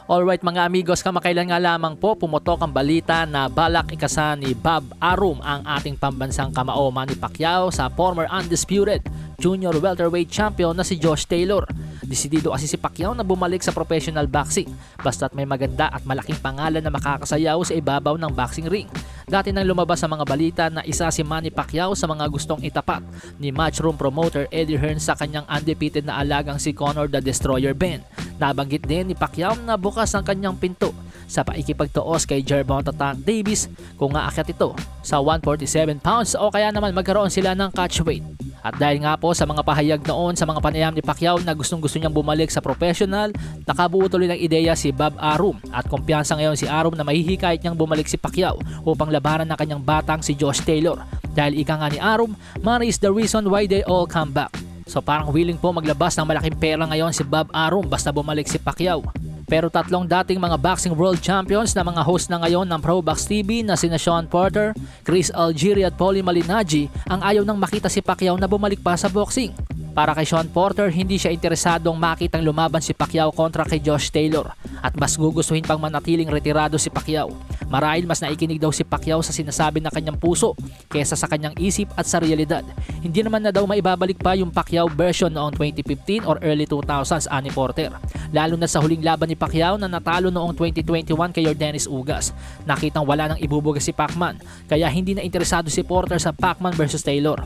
Alright mga amigos, kamakailan nga lamang po pumutok ang balita na balak ikasan ni Bob Arum ang ating pambansang kamao Manny Pacquiao sa former undisputed junior welterweight champion na si Josh Taylor. Desidido kasi si Pacquiao na bumalik sa professional boxing basta't may maganda at malaking pangalan na makakasayaw sa ibabaw ng boxing ring. Dati nang lumabas sa mga balita na isa si Manny Pacquiao sa mga gustong itapat ni matchroom promoter Eddie Hearn sa kanyang undefeated na alagang si Conor the Destroyer Ben. Nabanggit din ni Pacquiao na bukas ang kanyang pinto sa paikipagtuos kay Gervonta Tank Davis kung aakyat ito sa 147 pounds o kaya naman magkaroon sila ng catchweight. At dahil nga po sa mga pahayag noon sa mga panayam ni Pacquiao na gustong-gusto niyang bumalik sa professional, nakabuo tuloy ng ideya si Bob Arum at kumpiyansa ngayon si Arum na mahihikayat niyang bumalik si Pacquiao upang labanan ng kanyang batang si Josh Taylor. Dahil ika nga ni Arum, money is the reason why they all come back. So parang willing po maglabas ng malaking pera ngayon si Bob Arum basta bumalik si Pacquiao. Pero tatlong dating mga boxing world champions na mga host na ngayon ng ProBox TV na sina Sean Porter, Chris Algieri at Paulie Malignaggi ang ayaw nang makita si Pacquiao na bumalik pa sa boxing. Para kay Sean Porter, hindi siya interesadong makitang lumaban si Pacquiao kontra kay Josh Taylor at mas gugustuhin pang manatiling retirado si Pacquiao. Marahil mas naikinig daw si Pacquiao sa sinasabi ng kanyang puso kesa sa kanyang isip at sa realidad. Hindi naman na daw maibabalik pa yung Pacquiao version noong 2015 or early 2000s ani Porter. Lalo na sa huling laban ni Pacquiao na natalo noong 2021 kay Yordenis Ugas. Nakitang wala nang ibubuga si Pacman kaya hindi na interesado si Porter sa Pacman versus Taylor.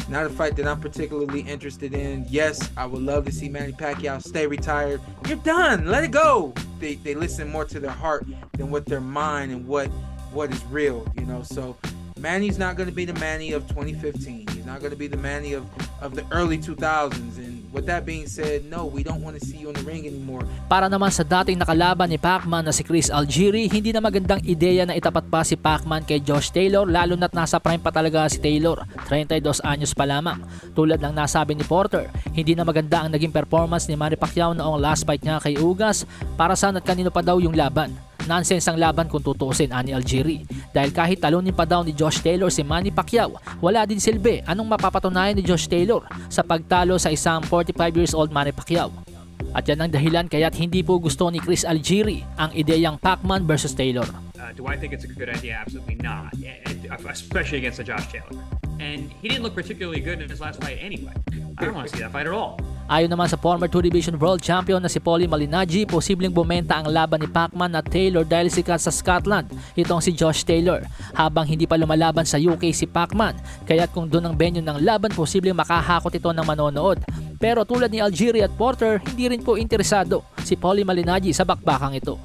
Not a fight that I'm particularly interested in. Yes, I would love to see Manny Pacquiao stay retired. You're done. Let it go. They listen more to their heart than what their mind and what is real, you know. So Manny's not going to be the Manny of 2015. He's not going to be the Manny of the early 2000s. And with that being said, no, we don't want to see you in the ring anymore. Para naman sa dating nakalaban ni Pacman na si Chris Algieri, hindi na magandang ideya na itapat pa si Pacman kay Josh Taylor lalo na't nasa prime pa talaga si Taylor, 32 anyos pa lamang. Tulad ng nasabi ni Porter, hindi na maganda ang naging performance ni Manny Pacquiao noong last fight niya kay Ugas. Para saan at kanino pa daw yung laban? Nonsense ang laban kung tutusin ani Algieri. Dahil kahit talunin pa daw ni Josh Taylor si Manny Pacquiao, wala din silbi anong mapapatunayan ni Josh Taylor sa pagtalo sa isang 45 years old Manny Pacquiao. At yan ang dahilan kaya't hindi po gusto ni Chris Algieri ang ideyang Pacman versus Taylor. Do I think it's a good idea? Absolutely not, especially against a Josh Taylor. And he didn't look particularly good in his last fight anyway. I don't want to see that fight at all. Ayon naman sa former 2-division world champion na si Paulie Malignaggi, posibleng bumenta ang laban ni Pacman at Taylor dahil sikat sa Scotland itong si Josh Taylor, habang hindi pa lumalaban sa UK si Pacman. Kaya't kung doon ang venue ng laban, posibleng makahakot ito ng manonood. Pero tulad ni Algieri at Porter, hindi rin po interesado si Paulie Malignaggi sa bakbakang ito.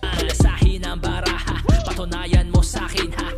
Alasahin ang baraha, patunayan mo sa akin ha.